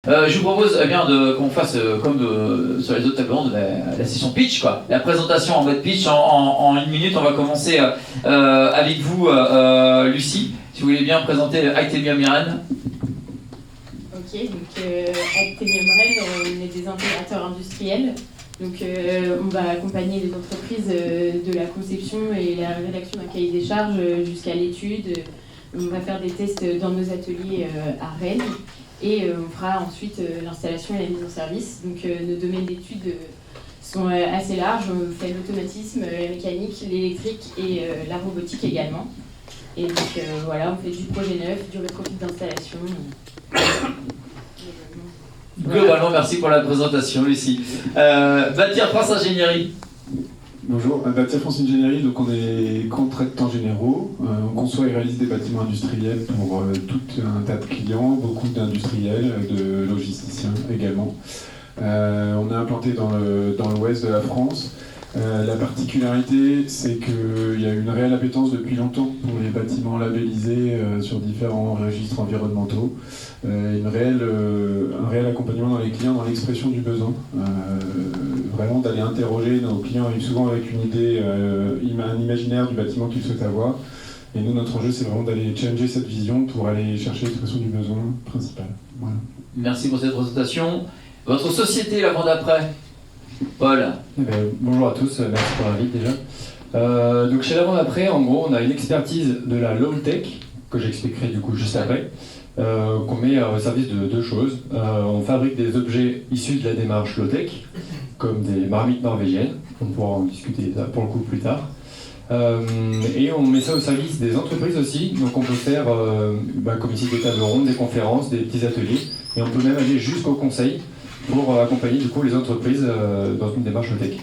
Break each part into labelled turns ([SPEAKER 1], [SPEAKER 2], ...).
[SPEAKER 1] Je vous propose qu'on fasse comme sur les autres tables rondes, la session pitch, quoi. La présentation en mode pitch en une minute. On va commencer avec vous, Lucie. Si vous voulez bien présenter Actemium Iren.
[SPEAKER 2] Ok, donc Actemium Iren, on est des intégrateurs industriels. Donc on va accompagner les entreprises de la conception et la rédaction d'un cahier des charges jusqu'à l'étude. On va faire des tests dans nos ateliers à Rennes. Et on fera ensuite l'installation et la mise en service. Donc nos domaines d'études sont assez larges. On fait l'automatisme, la mécanique, l'électrique et la robotique également. Et donc voilà, on fait du projet neuf, du rétrofit d'installation.
[SPEAKER 1] Globalement, merci pour la présentation, Lucie. Bâtir France Ingénierie.
[SPEAKER 3] Bonjour, Bâtir France Ingénierie, donc on est contractants généraux, on conçoit et réalise des bâtiments industriels pour tout un tas de clients, beaucoup d'industriels, de logisticiens également. On est implanté dans l'ouest de la France. La particularité, c'est qu'il y a une réelle appétence depuis longtemps pour les bâtiments labellisés sur différents registres environnementaux. Un réel accompagnement dans les clients, dans l'expression du besoin. Vraiment d'aller interroger nos clients arrivent souvent avec une idée, un imaginaire du bâtiment qu'ils souhaitent avoir. Et nous, notre enjeu, c'est vraiment d'aller challenger cette vision pour aller chercher l'expression du besoin principal. Voilà.
[SPEAKER 1] Merci pour cette présentation. Votre société, l'avant d'après, Paul.
[SPEAKER 4] Bonjour à tous, merci pour l'invite déjà. Donc chez l'avant d'après, en gros, on a une expertise de la low tech, que j'expliquerai du coup juste après, qu'on met au service de deux choses. On fabrique des objets issus de la démarche low tech, comme des marmites norvégiennes, on pourra en discuter pour le coup plus tard. Et on met ça au service des entreprises aussi, donc on peut faire, comme ici, des tables rondes, des conférences, des petits ateliers, et on peut même aller jusqu'au conseil pour accompagner du coup les entreprises dans une démarche low-tech.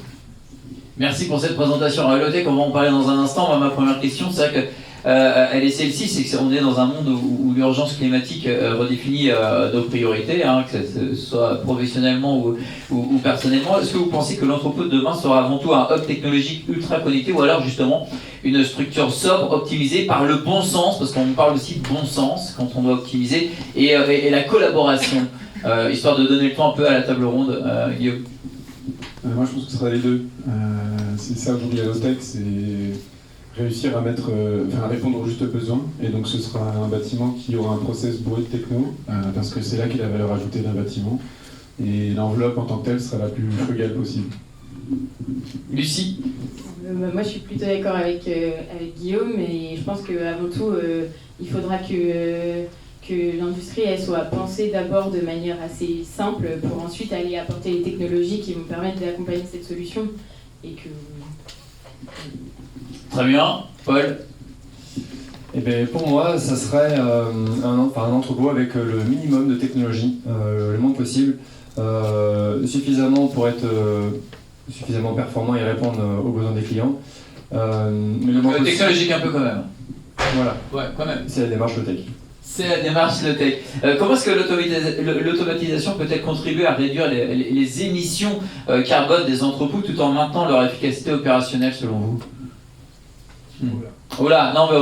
[SPEAKER 1] Merci pour cette présentation. Low-tech, on va en parler dans un instant. Moi, ma première question, c'est vrai que elle est celle-ci, c'est qu'on est dans un monde où l'urgence climatique redéfinit nos priorités, que ce soit professionnellement ou personnellement. Est-ce que vous pensez que l'entrepôt de demain sera avant tout un hub technologique ultra connecté ou alors justement une structure sobre, optimisée par le bon sens, parce qu'on parle aussi de bon sens quand on doit optimiser, et la collaboration, histoire de donner le temps un peu à la table ronde, Guillaume?
[SPEAKER 3] Moi je pense que ce sera les deux. C'est ça aujourd'hui la low-tech, c'est réussir à répondre aux justes besoins, et donc ce sera un bâtiment qui aura un process bourré de techno, parce que c'est là qu'est la valeur ajoutée d'un bâtiment, et l'enveloppe en tant que telle sera la plus frugale possible.
[SPEAKER 1] Lucie?
[SPEAKER 2] Moi je suis plutôt d'accord avec Guillaume, et je pense qu'avant tout il faudra que l'industrie elle soit pensée d'abord de manière assez simple pour ensuite aller apporter les technologies qui vont permettre d'accompagner cette solution. Et que...
[SPEAKER 1] Très bien, Paul?
[SPEAKER 4] Pour moi, ça serait un entrepôt avec le minimum de technologie, le moins possible, suffisamment pour être suffisamment performant et répondre aux besoins des clients.
[SPEAKER 1] Mais technologique un peu quand même.
[SPEAKER 4] Voilà.
[SPEAKER 1] Ouais, quand même.
[SPEAKER 4] C'est la démarche low-tech.
[SPEAKER 1] C'est la démarche low-tech. Comment est-ce que l'automatisation peut-être contribuer à réduire les émissions carbone des entrepôts tout en maintenant leur efficacité opérationnelle selon vous? Oula, non mais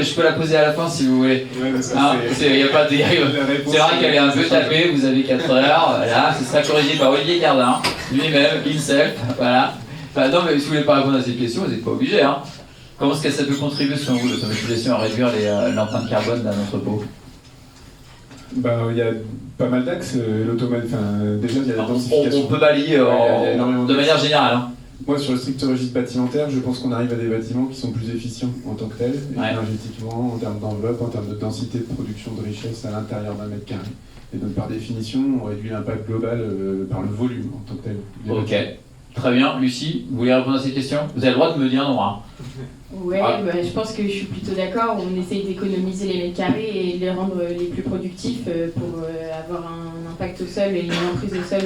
[SPEAKER 1] je peux la poser à la fin si vous voulez.
[SPEAKER 3] Ouais,
[SPEAKER 1] y a pas de... C'est vrai qu'elle est un peu tapée, vous avez 4 heures, voilà, ce sera corrigé par Olivier Cardin, lui-même, himself, voilà. Enfin, non mais si vous voulez pas répondre à cette question, vous n'êtes pas obligé. Comment est-ce que ça peut contribuer selon vous, l'automatisation, à réduire l'empreinte carbone d'un entrepôt?
[SPEAKER 3] Il y a pas mal d'axes, déjà il y a la densification.
[SPEAKER 1] On peut balayer de manière générale.
[SPEAKER 3] Moi, sur le strict registre bâtimentaire, je pense qu'on arrive à des bâtiments qui sont plus efficients en tant que tels, énergétiquement, en termes d'enveloppe, en termes de densité de production de richesse à l'intérieur d'un mètre carré. Et donc, par définition, on réduit l'impact global par le volume en tant que tel.
[SPEAKER 1] Ok, très bien. Lucie, vous voulez répondre à cette question? Vous avez le droit de me dire non.
[SPEAKER 2] Ouais, je pense que je suis plutôt d'accord. On essaye d'économiser les mètres carrés et de les rendre les plus productifs pour avoir un impact au sol et une emprise au sol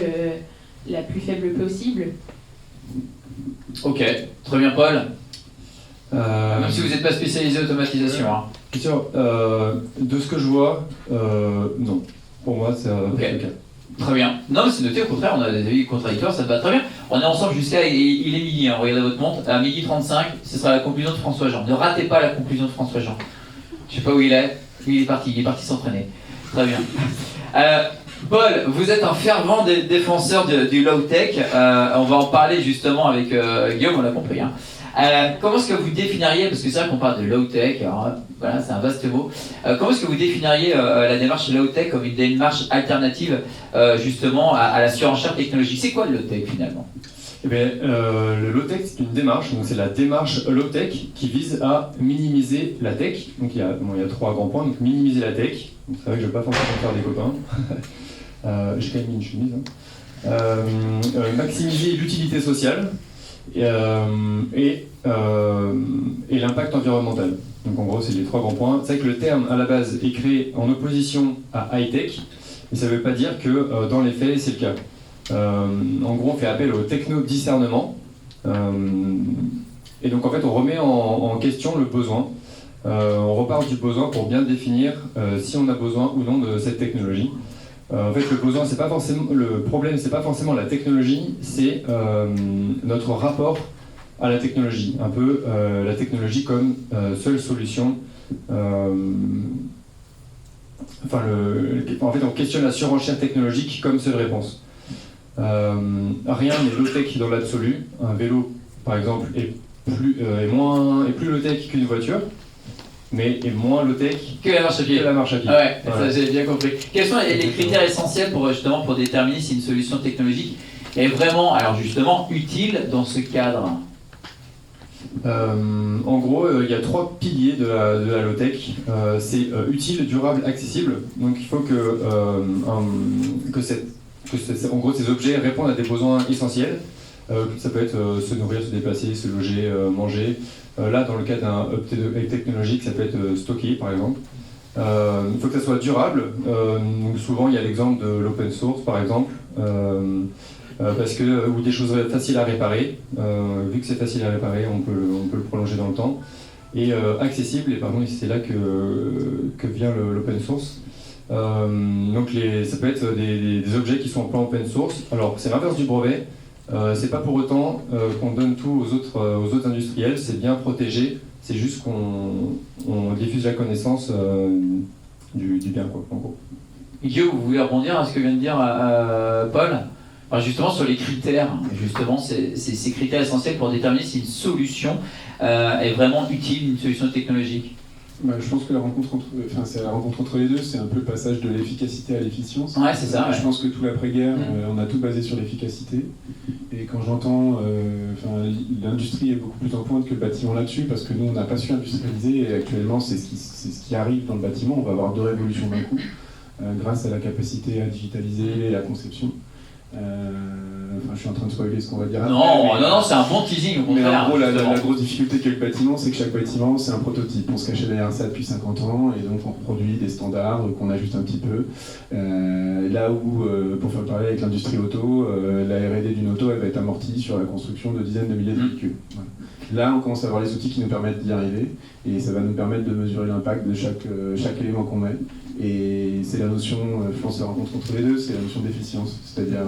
[SPEAKER 2] la plus faible possible.
[SPEAKER 1] Ok, très bien, Paul. Même si vous n'êtes pas spécialisé automatisation.
[SPEAKER 4] Bien sûr, de ce que je vois, non. Pour moi, c'est le cas.
[SPEAKER 1] Très bien. Non, mais c'est noté, au contraire, on a des avis contradictoires, ça te va très bien. On est ensemble jusqu'à. Il est midi, regardez votre montre. À midi 35, ce sera la conclusion de François Jean. Ne ratez pas la conclusion de François Jean. Je sais pas où il est. Il est parti s'entraîner. Très bien. Paul, vous êtes un fervent défenseur du low-tech. On va en parler justement avec Guillaume, on l'a compris. Hein. Comment est-ce que vous définiriez, parce que c'est vrai qu'on parle de low-tech, alors voilà, c'est un vaste mot. Comment est-ce que vous définiriez la démarche low-tech comme une démarche alternative justement à la surenchère technologique? C'est quoi le low-tech finalement?
[SPEAKER 4] Eh bien, le low-tech, c'est une démarche, donc c'est la démarche low-tech qui vise à minimiser la tech. Donc il y a 3 grands points, donc minimiser la tech. Donc c'est vrai que je ne vais pas forcément faire des copains. J'ai quand même mis une chemise. Hein. Maximiser l'utilité sociale et l'impact environnemental. Donc en gros, c'est les 3 grands points. C'est vrai que le terme, à la base, est créé en opposition à high-tech, mais ça ne veut pas dire que dans les faits, c'est le cas. En gros, on fait appel au techno-discernement. Et donc en fait, on remet en question le besoin. On repart du besoin pour bien définir si on a besoin ou non de cette technologie. En fait, le problème, c'est pas forcément la technologie, c'est notre rapport à la technologie. Un peu la technologie comme seule solution. En fait, on questionne la surenchère technologique comme seule réponse. Rien n'est low-tech dans l'absolu. Un vélo, par exemple, est plus low-tech qu'une voiture, mais est moins low-tech
[SPEAKER 1] que la marche à pied.
[SPEAKER 4] Ah
[SPEAKER 1] ouais, ça j'ai bien compris. Quels sont les critères essentiels pour déterminer si une solution technologique est vraiment, alors justement, utile dans ce cadre?
[SPEAKER 4] En gros, il y a 3 piliers de la low-tech. C'est utile, durable, accessible. Donc il faut en gros, ces objets répondent à des besoins essentiels. Ça peut être se nourrir, se déplacer, se loger, manger. Là, dans le cas d'un hub technologique, ça peut être stocker, par exemple. Il faut que ça soit durable. Donc souvent, il y a l'exemple de l'open source, par exemple, ou des choses faciles à réparer. Vu que c'est facile à réparer, on peut le prolonger dans le temps. Et accessible, et pardon, c'est là que vient l'open source. Donc ça peut être des objets qui sont en plan open source. Alors c'est l'inverse du brevet. C'est pas pour autant qu'on donne tout aux autres industriels. C'est bien protégé. C'est juste qu'on diffuse la connaissance du bien, quoi, en gros.
[SPEAKER 1] Guillaume, vous voulez rebondir à ce que vient de dire Paul? Alors justement sur les critères, justement ces critères essentiels pour déterminer si une solution est vraiment utile, une solution technologique.
[SPEAKER 3] Je pense que c'est la rencontre entre les deux, c'est un peu le passage de l'efficacité à l'efficience.
[SPEAKER 1] Ouais, c'est ça.
[SPEAKER 3] Je pense que tout l'après-guerre, on a tout basé sur l'efficacité. Et quand j'entends, l'industrie est beaucoup plus en pointe que le bâtiment là-dessus, parce que nous, on n'a pas su industrialiser, et actuellement, c'est ce qui arrive dans le bâtiment. On va avoir 2 révolutions d'un coup, grâce à la capacité à digitaliser et la conception. Je suis en train de spoiler ce qu'on va dire après.
[SPEAKER 1] Non, c'est un bon teasing au contraire.
[SPEAKER 3] Mais en gros, la grosse difficulté qu'a le bâtiment, c'est que chaque bâtiment, c'est un prototype. On se cachait derrière ça depuis 50 ans, et donc on reproduit des standards qu'on ajuste un petit peu. Là où, pour faire parler avec l'industrie auto, la R&D d'une auto, elle va être amortie sur la construction de dizaines de milliers de véhicules. Voilà. Là, on commence à avoir les outils qui nous permettent d'y arriver, et ça va nous permettre de mesurer l'impact de chaque élément qu'on met. Et c'est la notion, je pense, la rencontre entre les deux, c'est la notion d'efficience, c'est-à-dire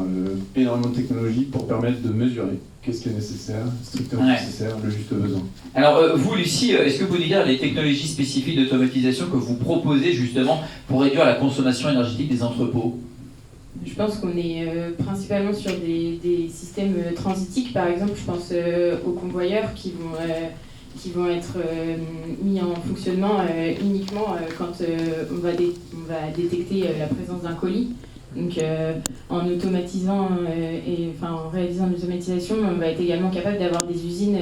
[SPEAKER 3] énormément de technologie pour permettre de mesurer qu'est-ce qui est nécessaire, strictement nécessaire, le juste besoin.
[SPEAKER 1] Alors vous, Lucie, est-ce que vous pouvez nous dire les technologies spécifiques d'automatisation que vous proposez justement pour réduire la consommation énergétique des entrepôts?
[SPEAKER 2] Je pense qu'on est principalement sur des systèmes transitiques, par exemple, je pense aux convoyeurs qui vont être mis en fonctionnement uniquement quand on va détecter la présence d'un colis. Donc en automatisant en réalisant l'automatisation, on va être également capable d'avoir des usines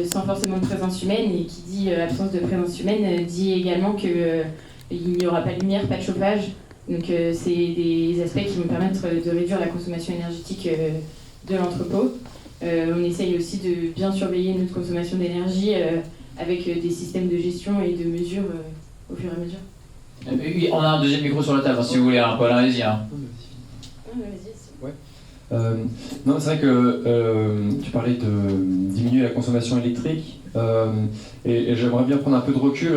[SPEAKER 2] sans forcément de présence humaine, et qui dit absence de présence humaine dit également qu'il n'y aura pas de lumière, pas de chauffage. Donc c'est des aspects qui vont permettre de réduire la consommation énergétique de l'entrepôt. On essaye aussi de bien surveiller notre consommation d'énergie avec des systèmes de gestion et de mesure au fur et à mesure.
[SPEAKER 1] Oui, on a un deuxième micro sur la table, si vous voulez, Paul, allez-y.
[SPEAKER 4] Non, c'est vrai que tu parlais de diminuer la consommation électrique, et j'aimerais bien prendre un peu de recul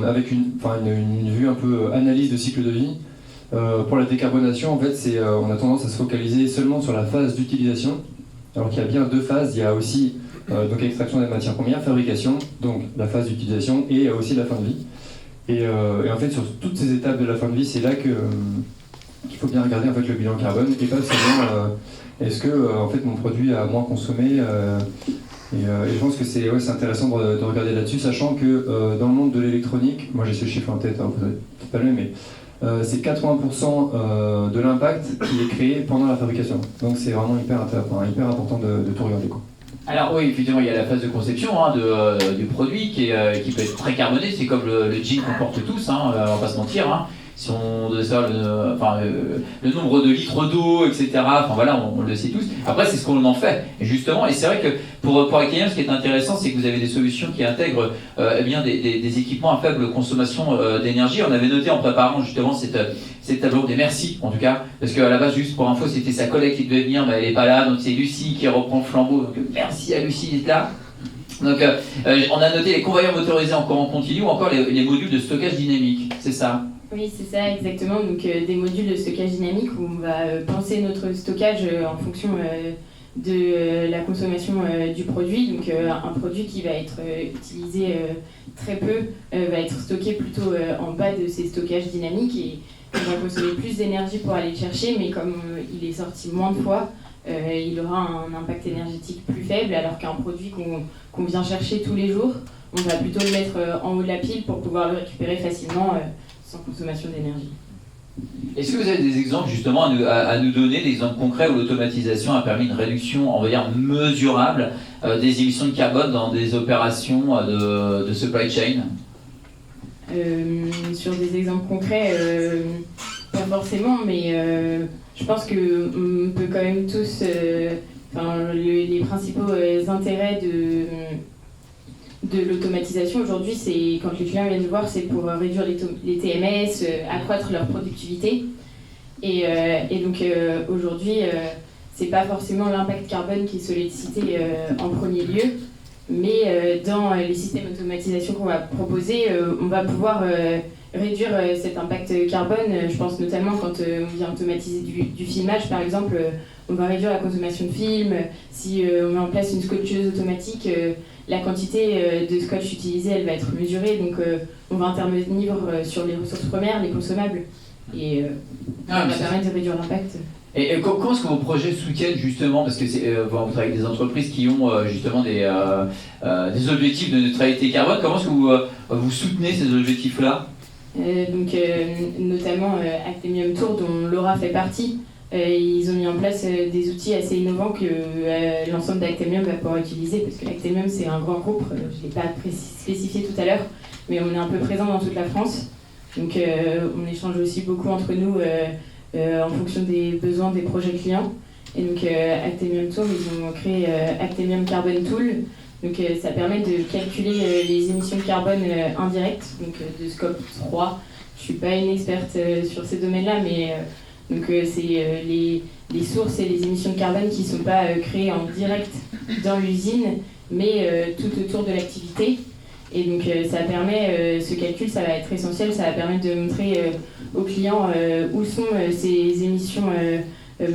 [SPEAKER 4] avec une vue un peu analyse de cycle de vie. Pour la décarbonation, en fait, on a tendance à se focaliser seulement sur la phase d'utilisation, alors qu'il y a bien 2 phases. Il y a aussi donc extraction des matières premières, fabrication, donc la phase d'utilisation, et aussi la fin de vie. Et en fait, sur toutes ces étapes de la fin de vie, c'est là qu'il faut bien regarder en fait, le bilan carbone et pas seulement est-ce que en fait, mon produit a moins consommé. Et je pense que c'est intéressant de regarder là-dessus, sachant que dans le monde de l'électronique, moi j'ai ce chiffre en tête, hein, vous n'avez pas le même, mais c'est 80% de l'impact qui est créé pendant la fabrication. Donc c'est vraiment hyper important de tout regarder, quoi.
[SPEAKER 1] Alors oui, effectivement, il y a la phase de conception du produit qui peut être très carboné. C'est comme le jean qu'on porte tous, on va pas se mentir. Si on devait savoir le nombre de litres d'eau, etc. Enfin voilà, on le sait tous. Après, c'est ce qu'on en fait, justement. Et c'est vrai que pour Actemium, ce qui est intéressant, c'est que vous avez des solutions qui intègrent des équipements à faible consommation d'énergie. On avait noté en préparant justement cette tableau des merci, en tout cas, parce qu'à la base, juste pour info, c'était sa collègue qui devait venir, mais elle n'est pas là, donc c'est Lucie qui reprend le flambeau. Donc merci à Lucie d'être là. Donc on a noté les convoyeurs motorisés en courant continu ou encore les modules de stockage dynamique, c'est ça?
[SPEAKER 2] Oui, c'est ça, exactement. Donc des modules de stockage dynamique où on va penser notre stockage en fonction de la consommation du produit. Donc un produit qui va être utilisé très peu va être stocké plutôt en bas de ces stockages dynamiques et on va consommer plus d'énergie pour aller le chercher, mais comme il est sorti moins de fois, il aura un impact énergétique plus faible, alors qu'un produit qu'on vient chercher tous les jours, on va plutôt le mettre en haut de la pile pour pouvoir le récupérer facilement sans consommation d'énergie.
[SPEAKER 1] Est-ce que vous avez des exemples justement à nous donner, des exemples concrets où l'automatisation a permis une réduction, on va dire, mesurable des émissions de carbone dans des opérations de supply chain?
[SPEAKER 2] Sur des exemples concrets, pas forcément, mais je pense qu'on peut quand même tous... les principaux intérêts de l'automatisation aujourd'hui, c'est quand les clients viennent nous voir, c'est pour réduire les TMS, accroître leur productivité. Et donc aujourd'hui, c'est pas forcément l'impact carbone qui est sollicité en premier lieu, mais dans les systèmes d'automatisation qu'on va proposer, on va pouvoir réduire cet impact carbone. Je pense notamment quand on vient automatiser du filmage, par exemple, on va réduire la consommation de film. Si on met en place une scotcheuse automatique, la quantité de scotch utilisée, elle va être mesurée, donc on va intervenir sur les ressources premières, les consommables, et ça va permettre de réduire l'impact.
[SPEAKER 1] Et comment est-ce que vos projets soutiennent justement, parce que vous travaillez avec des entreprises qui ont justement des objectifs de neutralité carbone, comment est-ce que vous soutenez ces objectifs-là?
[SPEAKER 2] Notamment Actemium Tour, dont Laura fait partie. Ils ont mis en place des outils assez innovants que l'ensemble d'Actemium va pouvoir utiliser, parce que Actemium c'est un grand groupe, je ne l'ai pas spécifié tout à l'heure, mais on est un peu présent dans toute la France. Donc on échange aussi beaucoup entre nous en fonction des besoins des projets clients. Et donc Actemium Tour, ils ont créé Actemium Carbon Tool. Donc ça permet de calculer les émissions de carbone indirectes, donc de scope 3. Je ne suis pas une experte sur ces domaines-là, mais c'est les sources et les émissions de carbone qui ne sont pas créées en direct dans l'usine, mais tout autour de l'activité. Et donc ça permet, ce calcul, ça va être essentiel, ça va permettre de montrer aux clients où sont ces émissions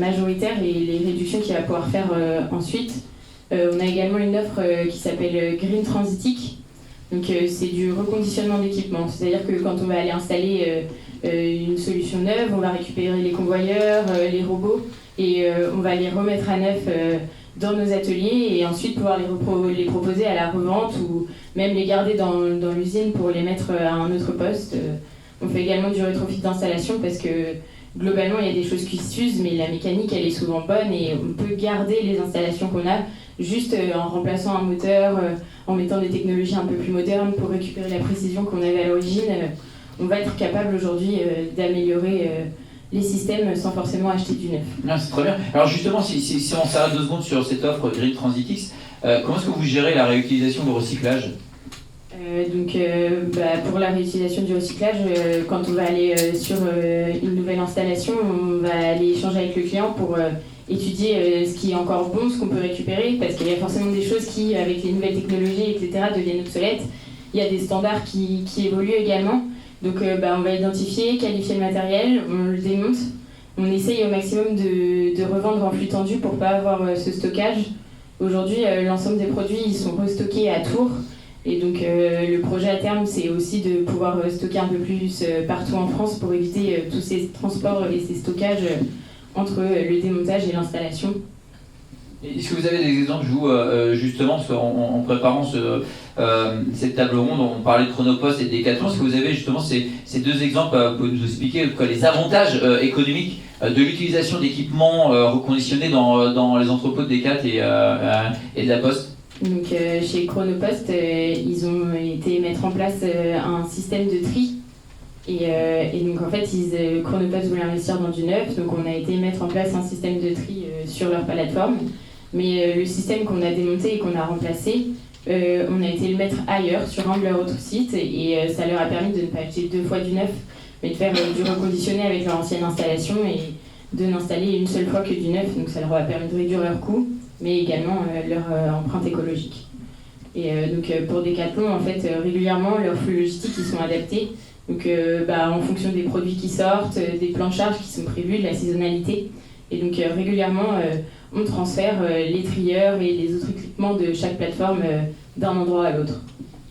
[SPEAKER 2] majoritaires et les réductions qu'il va pouvoir faire ensuite. On a également une offre qui s'appelle Green Transitic. Donc c'est du reconditionnement d'équipement, c'est-à-dire que quand on va aller installer une solution neuve, on va récupérer les convoyeurs, les robots, et on va les remettre à neuf dans nos ateliers et ensuite pouvoir les proposer à la revente ou même les garder dans l'usine pour les mettre à un autre poste. On fait également du rétrofit d'installation parce que globalement il y a des choses qui s'usent, mais la mécanique elle est souvent bonne et on peut garder les installations qu'on a juste en remplaçant un moteur, en mettant des technologies un peu plus modernes pour récupérer la précision qu'on avait à l'origine. On va être capable aujourd'hui d'améliorer les systèmes sans forcément acheter du neuf. Non,
[SPEAKER 1] c'est très bien. Alors justement, si on s'arrête 2 secondes sur cette offre Green Transitix, comment est-ce que vous gérez la réutilisation du recyclage?
[SPEAKER 2] Pour la réutilisation du recyclage, quand on va aller sur une nouvelle installation, on va aller échanger avec le client pour étudier ce qui est encore bon, ce qu'on peut récupérer, parce qu'il y a forcément des choses qui, avec les nouvelles technologies, etc., deviennent obsolètes. Il y a des standards qui évoluent également. Donc on va identifier, qualifier le matériel, on le démonte. On essaye au maximum de revendre en flux tendu pour ne pas avoir ce stockage. Aujourd'hui, l'ensemble des produits ils sont restockés à Tours. Et donc le projet à terme, c'est aussi de pouvoir stocker un peu plus partout en France pour éviter tous ces transports et ces stockages entre le démontage et l'installation.
[SPEAKER 1] Est-ce que vous avez des exemples, justement, parce qu'en préparant cette table ronde, on parlait de Chronopost et de Decathlon, est-ce que vous avez justement ces deux exemples, vous pouvez nous expliquer les avantages économiques de l'utilisation d'équipements reconditionnés dans les entrepôts de Decathlon et de la Poste?
[SPEAKER 2] Donc chez Chronopost, ils ont été mettre en place un système de tri. Et donc en fait, Chronopost voulait investir dans du neuf, donc on a été mettre en place un système de tri sur leur plateforme. Mais le système qu'on a démonté et qu'on a remplacé, on a été le mettre ailleurs, sur un de leurs autres sites, et ça leur a permis de ne pas acheter 2 fois du neuf, mais de faire du reconditionné avec leur ancienne installation et de n'installer une seule fois que du neuf. Donc ça leur a permis de réduire leurs coûts, mais également leur empreinte écologique. Et donc pour Decathlon, en fait, régulièrement, leurs flux logistiques ils sont adaptés. Donc en fonction des produits qui sortent, des plans de charge qui sont prévus, de la saisonnalité. Et donc régulièrement, on transfère les trieurs et les autres équipements de chaque plateforme d'un endroit à l'autre.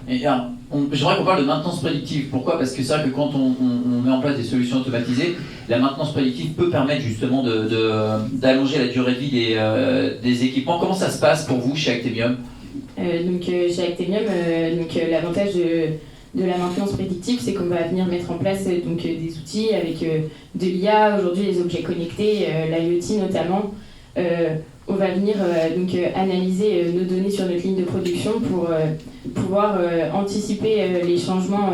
[SPEAKER 1] J'aimerais qu'on parle de maintenance prédictive. Pourquoi? Parce que c'est vrai que quand on met en place des solutions automatisées, la maintenance prédictive peut permettre justement d'allonger la durée de vie des équipements. Comment ça se passe pour vous chez Actemium?
[SPEAKER 2] Chez Actemium, l'avantage de la maintenance prédictive, c'est qu'on va venir mettre en place des outils avec de l'IA, aujourd'hui les objets connectés, l'IoT notamment. On va venir analyser nos données sur notre ligne de production pour pouvoir anticiper les changements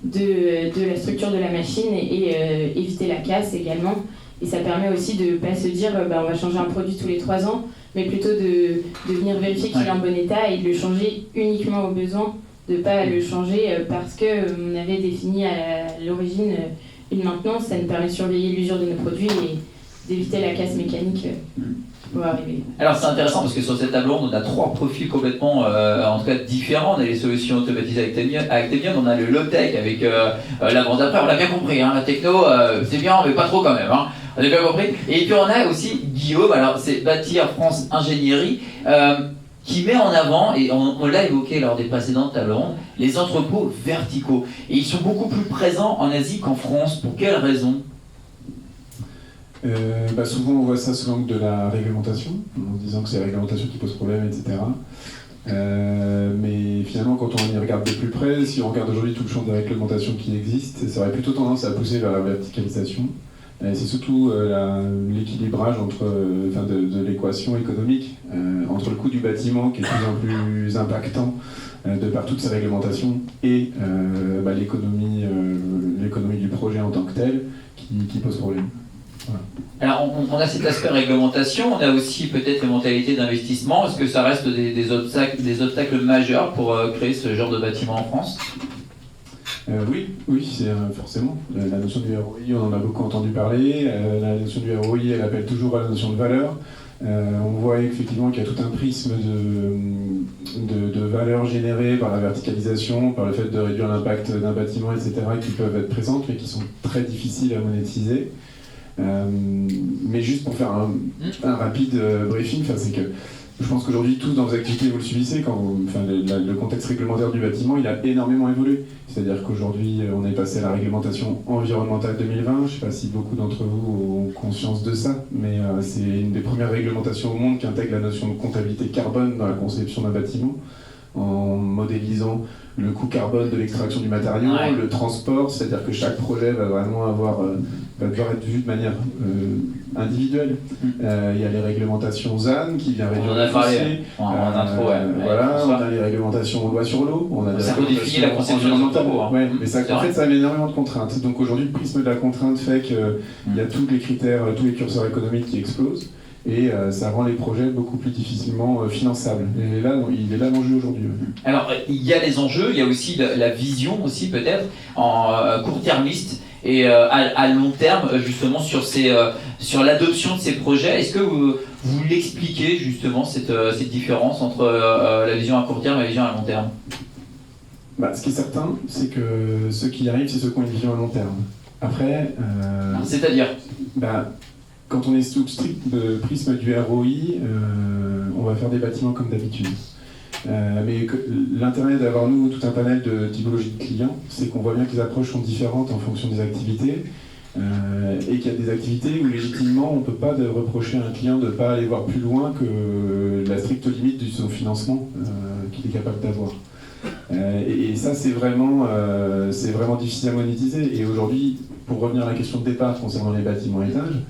[SPEAKER 2] de la structure de la machine et éviter la casse également. Et ça permet aussi de ne pas se dire on va changer un produit tous les 3 ans, mais plutôt de venir vérifier qu'il est en bon état et de le changer uniquement au besoin, de ne pas le changer parce qu'on avait défini à l'origine une maintenance. Ça nous permet de surveiller l'usure de nos produits et d'éviter la casse mécanique qui pourrait arriver.
[SPEAKER 1] Alors c'est intéressant parce que sur cette table ronde, on a 3 profils complètement en tout cas différents. On a les solutions automatisées avec Actemium, on a le low-tech avec la vente d'après, on l'a bien compris, la techno c'est bien mais pas trop quand même, on a bien compris. Et puis on a aussi Guillaume, alors c'est Bâtir France Ingénierie, qui met en avant, et on l'a évoqué lors des précédentes tables rondes, les entrepôts verticaux. Et ils sont beaucoup plus présents en Asie qu'en France. Pour quelles raisons?
[SPEAKER 3] Souvent on voit ça sous l'angle de la réglementation, en disant que c'est la réglementation qui pose problème, etc. Mais finalement, quand on y regarde de plus près, si on regarde aujourd'hui tout le champ de réglementation qui existe, ça aurait plutôt tendance à pousser vers la verticalisation. C'est surtout l'équilibrage de l'équation économique entre le coût du bâtiment qui est de plus en plus impactant de par toutes ces réglementations et l'économie du projet en tant que tel qui pose problème. Voilà.
[SPEAKER 1] Alors on a cet aspect réglementation, on a aussi peut-être les mentalités d'investissement. Est-ce que ça reste des obstacles majeurs pour créer ce genre de bâtiment en France?
[SPEAKER 3] Oui, c'est forcément. La notion du ROI, on en a beaucoup entendu parler. La notion du ROI, elle appelle toujours à la notion de valeur. On voit effectivement qu'il y a tout un prisme de valeur générée par la verticalisation, par le fait de réduire l'impact d'un bâtiment, etc., qui peuvent être présentes, mais qui sont très difficiles à monétiser. Mais juste pour faire un rapide briefing, c'est que je pense qu'aujourd'hui, tous dans vos activités, vous le subissez, le contexte réglementaire du bâtiment, il a énormément évolué. C'est-à-dire qu'aujourd'hui, on est passé à la réglementation environnementale 2020. Je ne sais pas si beaucoup d'entre vous ont conscience de ça, mais c'est une des premières réglementations au monde qui intègre la notion de comptabilité carbone dans la conception d'un bâtiment, en modélisant le coût carbone de l'extraction du matériau, le transport, c'est-à-dire que chaque projet va vraiment va devoir être vu de manière individuelle. Il y a les réglementations ZAN qui vient réduire
[SPEAKER 1] les fossés. On a
[SPEAKER 3] les réglementations loi sur l'eau.
[SPEAKER 1] Ça redéfinit la conception
[SPEAKER 3] environnementale. Mais ça a énormément de contraintes. Donc aujourd'hui, le prisme de la contrainte fait qu'il y a tous les critères, tous les curseurs économiques qui explosent. Et ça rend les projets beaucoup plus difficilement finançables. Et là, il est là l'enjeu aujourd'hui.
[SPEAKER 1] Alors, il y a les enjeux, il y a aussi la vision aussi peut-être en court-termiste et à long terme justement sur l'adoption de ces projets. Est-ce que vous l'expliquez justement cette différence entre la vision à court terme et la vision à long terme?
[SPEAKER 3] Ce qui est certain, c'est que ceux qui y arrivent, c'est ceux qui ont une vision à long terme. Après...
[SPEAKER 1] C'est-à-dire
[SPEAKER 3] quand on est sous le strict prisme du ROI, on va faire des bâtiments comme d'habitude. L'intérêt d'avoir nous tout un panel de typologies de clients, c'est qu'on voit bien que les approches sont différentes en fonction des activités. Et qu'il y a des activités où légitimement on ne peut pas reprocher à un client de ne pas aller voir plus loin que la stricte limite de son financement qu'il est capable d'avoir. Et ça c'est vraiment difficile à monétiser. Et aujourd'hui, pour revenir à la question de départ concernant les bâtiments à étages,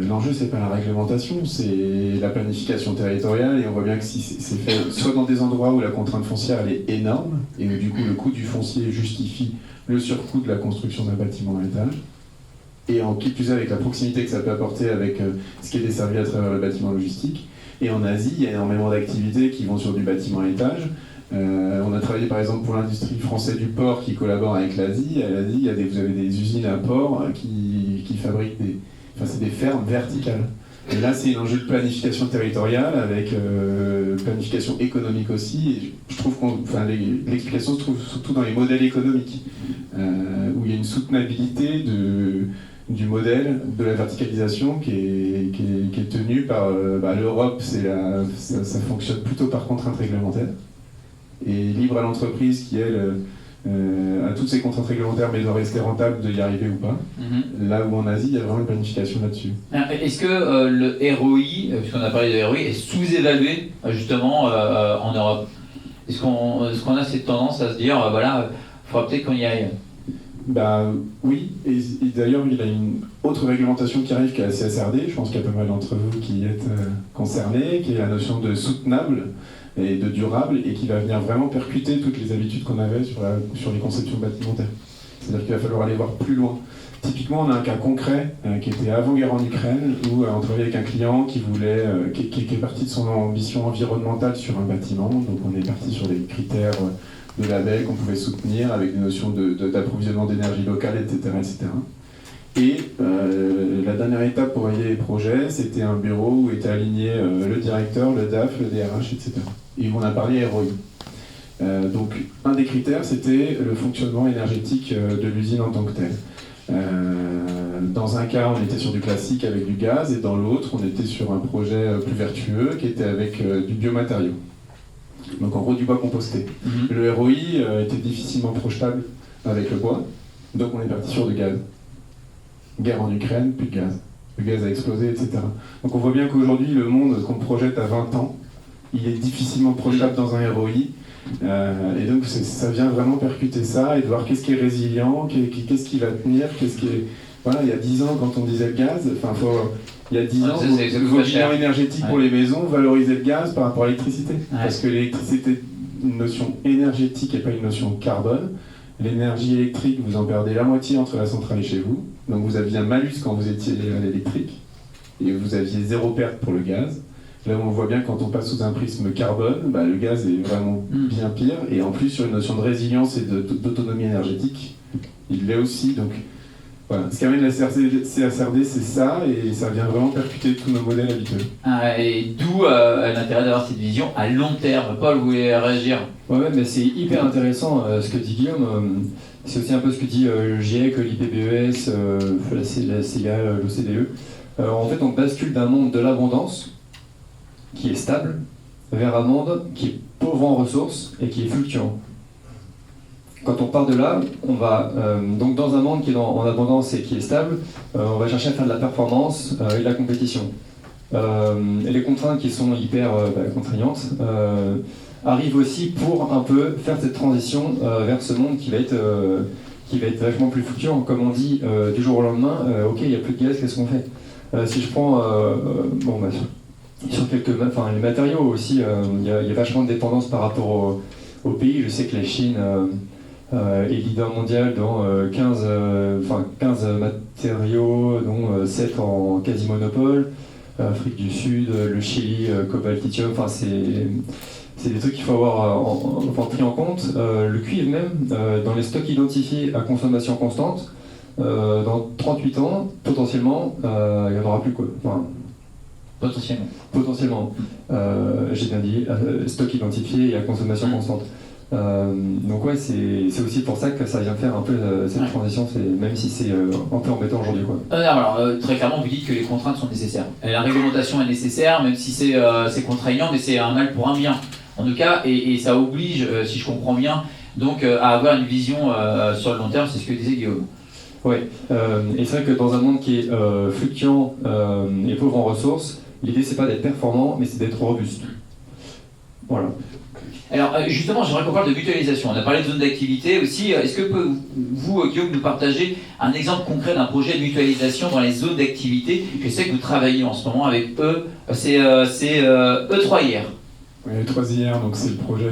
[SPEAKER 3] l'enjeu c'est pas la réglementation, c'est la planification territoriale, et on voit bien que si c'est fait soit dans des endroits où la contrainte foncière elle est énorme, et où du coup le coût du foncier justifie le surcoût de la construction d'un bâtiment à étage, et en qui plus est avec la proximité que ça peut apporter avec ce qui est desservi à travers le bâtiment logistique. Et en Asie, il y a énormément d'activités qui vont sur du bâtiment à étage. On a travaillé par exemple pour l'industrie française du port qui collabore avec l'Asie. À l'Asie, vous avez des usines à port qui fabriquent c'est des fermes verticales. Et là, c'est un enjeu de planification territoriale avec planification économique aussi. Et je trouve l'explication se trouve surtout dans les modèles économiques, où il y a une soutenabilité du modèle de la verticalisation qui est tenue par l'Europe. Ça fonctionne plutôt par contrainte réglementaire. Et libre à l'entreprise qui, elle, a toutes ces contraintes réglementaires, mais doit rester rentable de y arriver ou pas. Là où en Asie, il y a vraiment une planification là-dessus.
[SPEAKER 1] Est-ce que le ROI, puisqu'on a parlé de ROI, est sous-évalué justement en Europe? Est-ce qu'on a cette tendance à se dire, il faudra peut-être qu'on y aille?
[SPEAKER 3] Oui, et d'ailleurs il y a une autre réglementation qui arrive qui est la CSRD, je pense qu'il y a pas mal d'entre vous qui êtes concernés, qui est la notion de soutenable et de durable, et qui va venir vraiment percuter toutes les habitudes qu'on avait sur les conceptions bâtimentaires. C'est-à-dire qu'il va falloir aller voir plus loin. Typiquement, on a un cas concret qui était avant-guerre en Ukraine, où on travaillait avec un client qui est parti de son ambition environnementale sur un bâtiment. Donc on est parti sur des critères de label qu'on pouvait soutenir avec des notions d'approvisionnement d'énergie locale, etc. etc. Et la dernière étape pour valider les projets, c'était un bureau où étaient alignés le directeur, le DAF, le DRH, etc. Et on a parlé ROI. Donc un des critères, c'était le fonctionnement énergétique de l'usine en tant que telle. Dans un cas, on était sur du classique avec du gaz, et dans l'autre, on était sur un projet plus vertueux qui était avec du biomatériau. Donc en gros du bois composté. Le ROI était difficilement projetable avec le bois, donc on est parti sur du gaz. Guerre en Ukraine, plus de gaz. Le gaz a explosé, etc. Donc on voit bien qu'aujourd'hui, le monde qu'on projette à 20 ans, il est difficilement projetable dans un ROI. Et donc ça vient vraiment percuter ça et de voir qu'est-ce qui est résilient, qu'est-ce qui va tenir, Voilà, il y a 10 ans, quand on disait le gaz, il y a 10 ans, vos bilans énergétiques pour les maisons valorisaient le gaz par rapport à l'électricité. Parce que l'électricité est une notion énergétique et pas une notion carbone. L'énergie électrique, vous en perdez la moitié entre la centrale et chez vous. Donc vous aviez un malus quand vous étiez à l'électrique. Et vous aviez 0 perte pour le gaz. Là, on voit bien que quand on passe sous un prisme carbone, le gaz est vraiment bien pire. Et en plus, sur une notion de résilience et d'autonomie énergétique, il l'est aussi. Donc voilà, ce qu'amène la CSRD, c'est ça, et ça vient vraiment percuter tous nos modèles habituels.
[SPEAKER 1] Et d'où l'intérêt d'avoir cette vision à long terme. Paul, vous voulez réagir?
[SPEAKER 4] Ouais, mais c'est hyper intéressant ce que dit Guillaume. C'est aussi un peu ce que dit le GIEC, l'IPBES, la CIA, l'OCDE. En fait, on bascule d'un monde de l'abondance, qui est stable, vers un monde qui est pauvre en ressources et qui est fluctuant. Quand on part de là, on va donc dans un monde qui est en abondance et qui est stable, on va chercher à faire de la performance et de la compétition. Et les contraintes qui sont hyper contraignantes arrivent aussi pour un peu faire cette transition vers ce monde qui va être vachement plus fluctuant. Comme on dit du jour au lendemain, ok, il n'y a plus de gaz, qu'est-ce qu'on fait? Si je prends sur les matériaux aussi, il y a vachement de dépendance par rapport au pays. Je sais que la Chine est leader mondial dans 15 matériaux, dont 7 en quasi-monopole. Afrique du Sud, le Chili, cobalt, lithium, c'est des trucs qu'il faut avoir pris en compte. Le cuivre même, dans les stocks identifiés à consommation constante, dans 38 ans, potentiellement, il n'y en aura plus quoi. Potentiellement. J'ai bien dit, stock identifié et à consommation constante. Donc ouais, c'est aussi pour ça que ça vient faire un peu cette transition, même si c'est un peu embêtant aujourd'hui, quoi.
[SPEAKER 1] Alors, très clairement, vous dites que les contraintes sont nécessaires. La réglementation est nécessaire, même si c'est contraignant, mais c'est un mal pour un bien. en tout cas, et ça oblige, si je comprends bien, donc à avoir une vision sur le long terme, c'est ce que disait Guillaume.
[SPEAKER 4] Oui, et c'est vrai que dans un monde qui est fluctuant et pauvre en ressources, l'idée c'est pas d'être performant, mais c'est d'être robuste. Voilà.
[SPEAKER 1] Alors justement, j'aimerais qu'on parle de mutualisation. On a parlé de zone d'activité aussi. Est-ce que vous, Guillaume, nous partager un exemple concret d'un projet de mutualisation dans les zones d'activité? Je sais que vous travaillez en ce moment avec eux. C'est E3IR.
[SPEAKER 3] Oui, E3IR, donc c'est le projet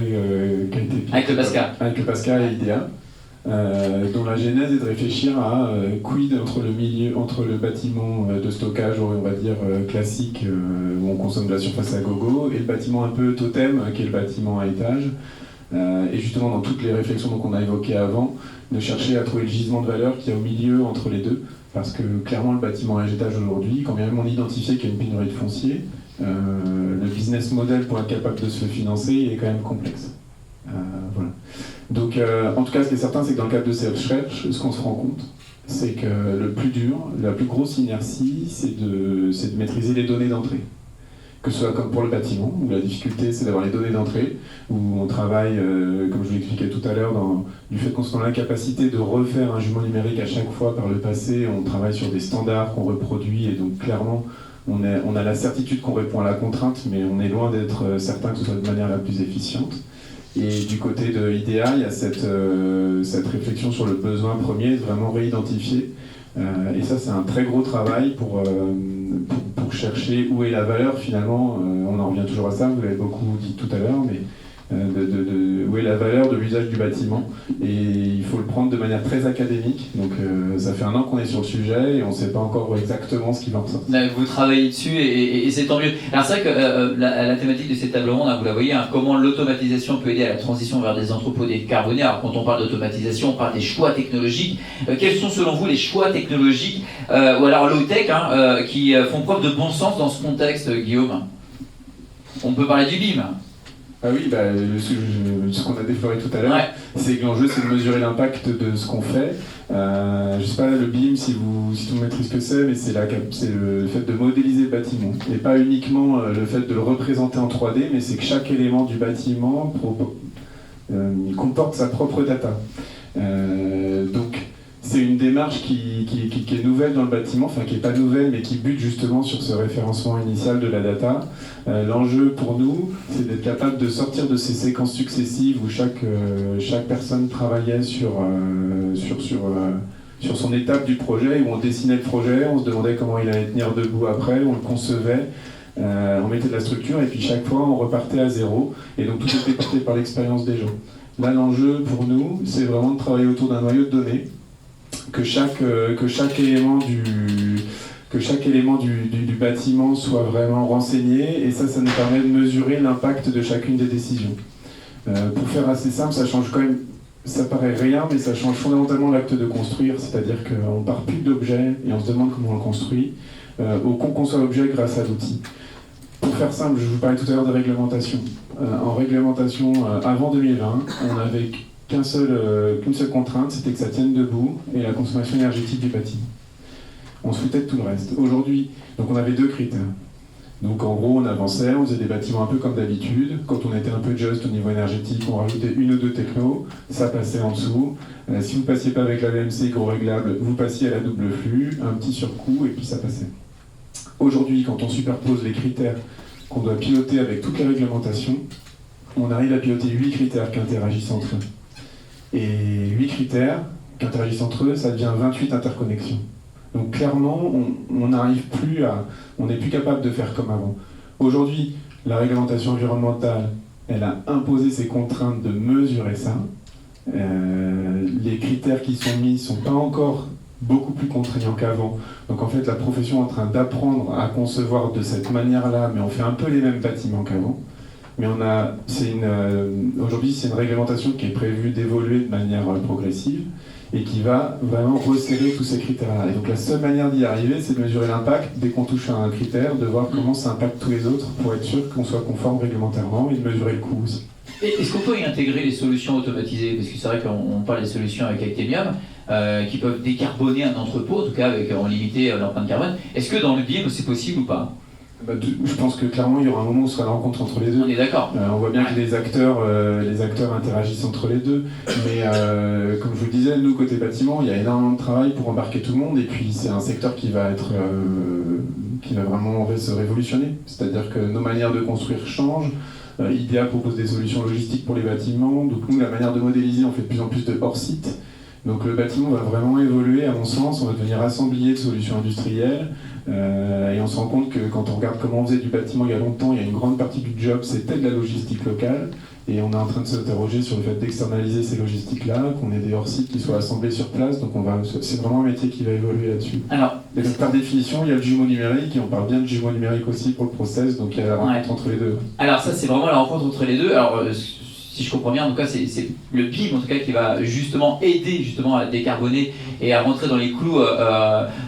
[SPEAKER 3] qui a été
[SPEAKER 1] Avec le PASCA.
[SPEAKER 3] Avec le PASCA et IDEA. Dont la genèse est de réfléchir à quid entre le bâtiment de stockage, on va dire classique, où on consomme de la surface à gogo, et le bâtiment un peu totem, qui est le bâtiment à étage. Et justement, dans toutes les réflexions qu'on a évoquées avant, de chercher à trouver le gisement de valeur qu'il y a au milieu entre les deux. Parce que clairement, le bâtiment à étage aujourd'hui, quand bien même on identifie qu'il y a une pénurie de foncier, le business model pour être capable de se le financer, il est quand même complexe. Voilà. Donc, en tout cas, ce qui est certain, c'est que dans le cadre de ces recherches, ce qu'on se rend compte, c'est que le plus dur, la plus grosse inertie, c'est de maîtriser les données d'entrée. Que ce soit comme pour le bâtiment, où la difficulté, c'est d'avoir les données d'entrée, où on travaille, comme je vous l'expliquais tout à l'heure, du fait qu'on soit dans l'incapacité de refaire un jumeau numérique à chaque fois par le passé, on travaille sur des standards qu'on reproduit, et donc clairement, on a la certitude qu'on répond à la contrainte, mais on est loin d'être certain que ce soit de manière la plus efficiente. Et du côté de IDEA, il y a cette réflexion sur le besoin premier, vraiment réidentifier. Et ça, c'est un très gros travail pour chercher où est la valeur finalement. On en revient toujours à ça, vous l'avez beaucoup dit tout à l'heure, mais où est la valeur de l'usage du bâtiment. Et il faut le prendre de manière très académique. Donc ça fait 1 an qu'on est sur le sujet et on ne sait pas encore exactement ce qui va en ressortir.
[SPEAKER 1] Vous travaillez dessus et c'est tant mieux. Alors c'est vrai que la thématique de cette table ronde, vous la voyez, comment l'automatisation peut aider à la transition vers des entrepôts décarbonés. Alors quand on parle d'automatisation, on parle des choix technologiques. Quels sont selon vous les choix technologiques ou alors low-tech qui font preuve de bon sens dans ce contexte, Guillaume? On peut parler du BIM.
[SPEAKER 3] Ah oui, ce qu'on a défloré tout à l'heure,
[SPEAKER 1] ouais.
[SPEAKER 3] C'est que l'enjeu c'est de mesurer l'impact de ce qu'on fait. Je ne sais pas le BIM si tout le monde maîtrise ce que c'est, mais c'est le fait de modéliser le bâtiment. Et pas uniquement le fait de le représenter en 3D, mais c'est que chaque élément du bâtiment comporte sa propre data. Donc c'est une démarche qui est nouvelle dans le bâtiment, enfin qui n'est pas nouvelle, mais qui bute justement sur ce référencement initial de la data. L'enjeu pour nous, c'est d'être capable de sortir de ces séquences successives où chaque personne travaillait sur son étape du projet, où on dessinait le projet, on se demandait comment il allait tenir debout après, on le concevait, on mettait de la structure, et puis chaque fois on repartait à zéro, et donc tout était porté par l'expérience des gens. Là, l'enjeu pour nous, c'est vraiment de travailler autour d'un noyau de données, que chaque élément du bâtiment soit vraiment renseigné, et ça nous permet de mesurer l'impact de chacune des décisions. Pour faire assez simple, ça change quand même, ça paraît rien, mais ça change fondamentalement l'acte de construire, c'est-à-dire qu'on part plus d'objets et on se demande comment on le construit, qu'on conçoit l'objet grâce à l'outil. Pour faire simple, je vous parlais tout à l'heure de réglementation. En réglementation, avant 2020, on n'avait qu'une seule contrainte, c'était que ça tienne debout, et la consommation énergétique du bâtiment. On se foutait de tout le reste. Aujourd'hui, donc on avait 2 critères. Donc en gros, on avançait, on faisait des bâtiments un peu comme d'habitude. Quand on était un peu juste au niveau énergétique, on rajoutait 1 ou 2 technos, ça passait en dessous. Si vous ne passiez pas avec la VMC gros réglable, vous passiez à la double flux, un petit surcoût, et puis ça passait. Aujourd'hui, quand on superpose les critères qu'on doit piloter avec toutes les réglementations, on arrive à piloter 8 critères qui interagissent entre eux. Et 8 critères qui interagissent entre eux, ça devient 28 interconnexions. Donc clairement, on n'arrive plus on n'est plus capable de faire comme avant. Aujourd'hui, la réglementation environnementale, elle a imposé ses contraintes de mesurer ça. Les critères qui sont mis ne sont pas encore beaucoup plus contraignants qu'avant. Donc en fait, la profession est en train d'apprendre à concevoir de cette manière-là, mais on fait un peu les mêmes bâtiments qu'avant. Mais aujourd'hui, c'est une réglementation qui est prévue d'évoluer de manière progressive et qui va vraiment resserrer tous ces critères-là. Et donc la seule manière d'y arriver, c'est de mesurer l'impact dès qu'on touche à un critère, de voir comment ça impacte tous les autres pour être sûr qu'on soit conforme réglementairement et de mesurer le coût aussi.
[SPEAKER 1] Est-ce qu'on peut y intégrer les solutions automatisées? Parce que c'est vrai qu'on parle des solutions avec Actemium qui peuvent décarboner un entrepôt, en tout cas en limiter l'empreinte carbone. Est-ce que dans le BIM, c'est possible ou pas?
[SPEAKER 3] Je pense que clairement il y aura un moment où ce sera la rencontre entre les deux.
[SPEAKER 1] On est d'accord.
[SPEAKER 3] On voit bien que les acteurs interagissent entre les deux, mais comme je vous le disais, nous côté bâtiment, il y a énormément de travail pour embarquer tout le monde, et puis c'est un secteur qui va vraiment se révolutionner. C'est-à-dire que nos manières de construire changent. IDEA propose des solutions logistiques pour les bâtiments, donc nous la manière de modéliser, on fait de plus en plus de hors-site. Donc le bâtiment va vraiment évoluer, à mon sens, on va devenir assemblier de solutions industrielles, et on se rend compte que quand on regarde comment on faisait du bâtiment il y a longtemps, il y a une grande partie du job, c'était de la logistique locale, et on est en train de s'interroger sur le fait d'externaliser ces logistiques-là, qu'on ait des hors-sites qui soient assemblés sur place, donc c'est vraiment un métier qui va évoluer là-dessus.
[SPEAKER 1] Alors,
[SPEAKER 3] et donc par définition, il y a le jumeau numérique, et on parle bien de jumeau numérique aussi pour le process, donc il y a la rencontre entre les deux.
[SPEAKER 1] Alors ça, c'est vraiment la rencontre entre les deux. Alors, si je comprends bien, en tout cas, c'est le BIM en tout cas qui va justement aider à décarboner et à rentrer dans les clous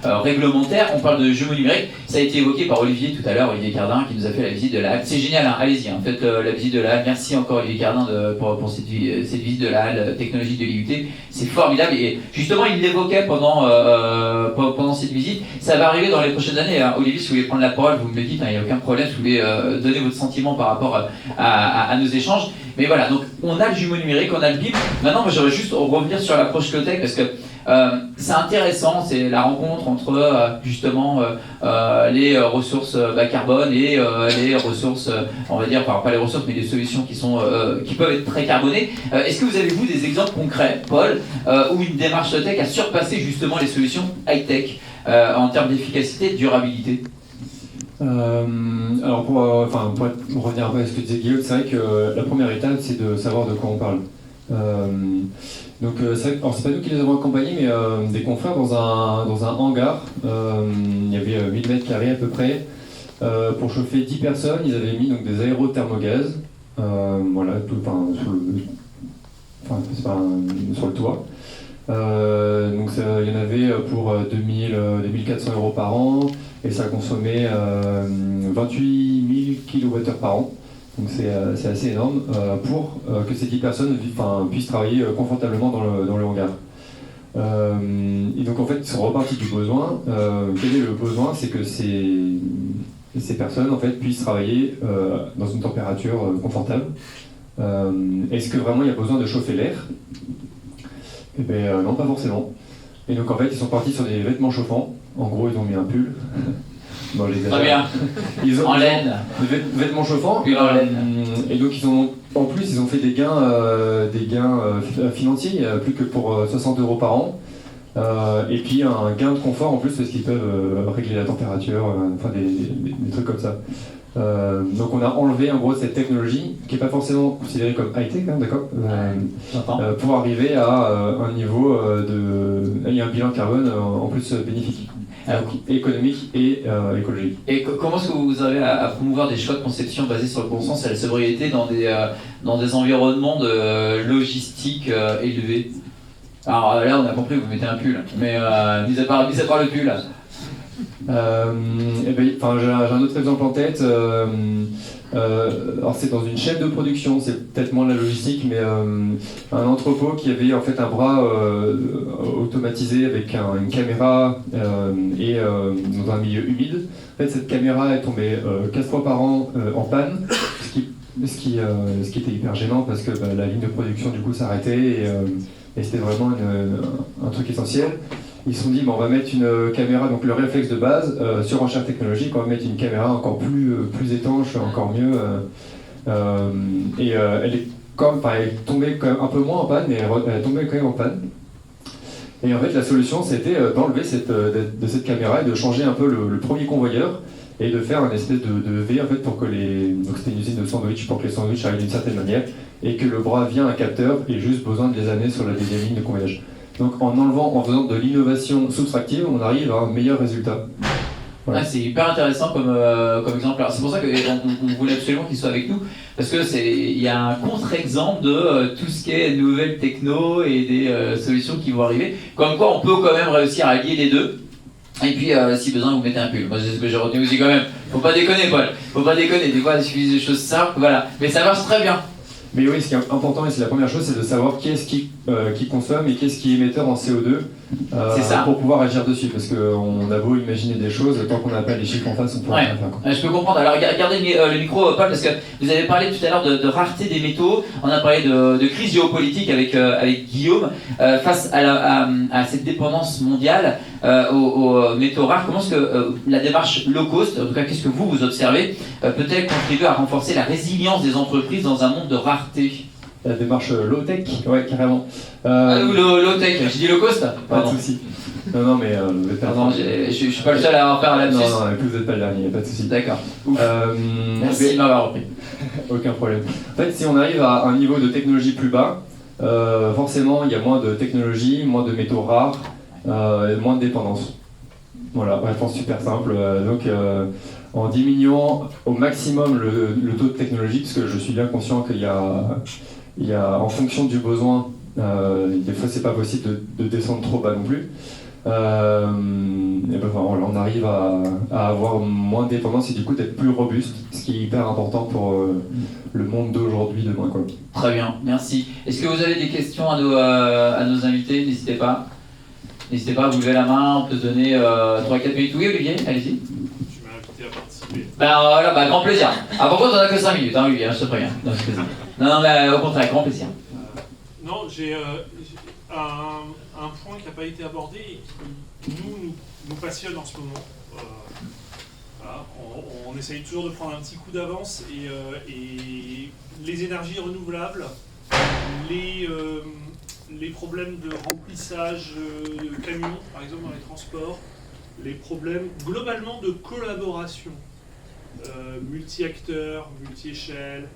[SPEAKER 1] réglementaires. On parle de jumeaux numériques. Ça a été évoqué par Olivier tout à l'heure, Olivier Cardin, qui nous a fait la visite de la halle. C'est génial, hein, allez-y, faites la visite de la halle. Merci encore Olivier Cardin pour cette visite de la halle technologique de l'IUT. C'est formidable et justement, il l'évoquait pendant cette visite. Ça va arriver dans les prochaines années. Hein. Olivier, si vous voulez prendre la parole, vous me le dites, il n'y a aucun problème. Si vous voulez donner votre sentiment par rapport à nos échanges. Mais voilà, donc on a le jumeau numérique, on a le BIM. Maintenant, moi j'aurais juste revenir sur l'approche low-tech parce que c'est intéressant, c'est la rencontre entre justement les ressources bas carbone et les ressources, on va dire, enfin pas les ressources, mais les solutions qui peuvent être très carbonées. Est-ce que vous avez, vous, des exemples concrets, Paul, où une démarche low-tech a surpassé justement les solutions high-tech en termes d'efficacité et de durabilité ?
[SPEAKER 4] Alors pour revenir un peu à ce que disait Guillaume, c'est vrai que la première étape c'est de savoir de quoi on parle. Donc c'est pas nous qui les avons accompagnés, mais des confrères dans un hangar. Il y avait 1000 mètres carrés à peu près. Pour chauffer 10 personnes, ils avaient mis donc des aérothermogaz, voilà, sur le toit. Donc il y en avait pour 2400 € par an et ça consommait 28 000 kWh par an. Donc c'est assez énorme pour que ces 10 personnes puissent travailler confortablement dans le hangar. Et donc en fait ils sont repartis du besoin. Quel est le besoin? C'est que ces personnes en fait puissent travailler dans une température confortable. Est-ce que vraiment il y a besoin de chauffer l'air? Eh bien non, pas forcément. Et donc en fait ils sont partis sur des vêtements chauffants. En gros ils ont mis un pull. Bon,
[SPEAKER 1] très bien. En laine.
[SPEAKER 4] Des vêtements chauffants.
[SPEAKER 1] En laine.
[SPEAKER 4] Et donc en plus ils ont fait des gains financiers, plus que pour 60 € par an. Et puis un gain de confort en plus parce qu'ils peuvent régler la température, des trucs comme ça. Donc on a enlevé en gros cette technologie qui n'est pas forcément considérée comme high-tech, hein, d'accord, pour arriver à un niveau il y a un bilan carbone en plus bénéfique, économique et écologique.
[SPEAKER 1] Et comment est-ce que vous avez à promouvoir des choix de conception basés sur le bon sens et la sobriété dans des environnements de logistique élevés? Alors là on a compris que vous mettez un pull, mais mis à part le pull.
[SPEAKER 4] J'ai un autre exemple en tête. Alors c'est dans une chaîne de production, c'est peut-être moins la logistique, mais un entrepôt qui avait en fait un bras automatisé avec une caméra et dans un milieu humide. En fait, cette caméra est tombée 4 fois par an en panne, ce qui était hyper gênant parce que la ligne de production du coup s'arrêtait et c'était vraiment un truc essentiel. Ils se sont dit, on va mettre une caméra, donc le réflexe de base, sur recherche technologique, on va mettre une caméra encore plus étanche, encore mieux. Elle est tombée quand même un peu moins en panne, mais elle est tombée quand même en panne. Et en fait, la solution, c'était d'enlever de cette caméra et de changer un peu le premier convoyeur et de faire une espèce de V en fait pour que donc c'était une usine de sandwich pour que les sandwichs arrivent d'une certaine manière et que le bras vient un capteur et juste besoin de les amener sur la deuxième ligne de convoyage. Donc en faisant de l'innovation soustractive, on arrive à un meilleur résultat.
[SPEAKER 1] Voilà. C'est hyper intéressant comme exemple. Alors, c'est pour ça qu'on voulait absolument qu'il soit avec nous, parce que il y a un contre-exemple de tout ce qui est nouvelles techno et des solutions qui vont arriver. Comme quoi, on peut quand même réussir à lier les deux. Et puis, si besoin, vous mettez un pull. Moi, c'est ce que j'ai retenu aussi quand même. Faut pas déconner, Paul. Faut pas déconner. Des fois, il suffit de choses simples, voilà. Mais ça marche très bien.
[SPEAKER 4] Mais oui, ce qui est important, et c'est la première chose, c'est de savoir qui est-ce qui consomme et qui est-ce qui est émetteur en CO2
[SPEAKER 1] C'est ça.
[SPEAKER 4] pour pouvoir agir dessus. Parce qu'on a beau imaginer des choses, tant qu'on n'a pas les chiffres en face, on ne pourra rien faire.
[SPEAKER 1] Je peux comprendre. Alors gardez le micro, Paul, parce que vous avez parlé tout à l'heure de rareté des métaux. On a parlé de crise géopolitique avec Guillaume. Face à cette dépendance mondiale aux métaux rares, comment est-ce que la démarche low cost, en tout cas qu'est-ce que vous observez, peut-elle contribuer à renforcer la résilience des entreprises dans un monde de rareté?
[SPEAKER 4] La démarche low-tech, ouais, carrément.
[SPEAKER 1] Low-tech, j'ai dit low cost?
[SPEAKER 4] Pas de souci. Non, mais vous êtes pas
[SPEAKER 1] Pardon, je suis pas le seul à avoir faire la lapsus.
[SPEAKER 4] Non, vous n'êtes pas le dernier, pas de souci.
[SPEAKER 1] D'accord. Merci de m'avoir repris.
[SPEAKER 4] Aucun problème. En fait, si on arrive à un niveau de technologie plus bas, forcément, il y a moins de technologie, moins de métaux rares, et moins de dépendance. Voilà, réponse super simple. En diminuant au maximum le taux de technologie, parce que je suis bien conscient qu'il y a, en fonction du besoin, des fois c'est pas possible de descendre trop bas non plus. Et ben voilà, on arrive à avoir moins de dépendance et du coup d'être plus robuste, ce qui est hyper important pour le monde d'aujourd'hui, demain, quoi.
[SPEAKER 1] Très bien, merci. Est-ce que vous avez des questions à nos invités? N'hésitez pas. N'hésitez pas à vous lever la main, on peut se donner 3-4 minutes. Oui, Olivier, allez-y.
[SPEAKER 5] Tu m'as invité à participer.
[SPEAKER 1] Voilà, grand plaisir. Ah, par contre, on a que 5 minutes, hein, Olivier, je te préviens. Non, mais au contraire, grand plaisir.
[SPEAKER 5] Non, j'ai un point qui n'a pas été abordé et qui nous passionne en ce moment. Voilà, on essaye toujours de prendre un petit coup d'avance et les énergies renouvelables, les problèmes de remplissage de camions, par exemple dans les transports, les problèmes globalement de collaboration, multi-acteurs, multi-échelles,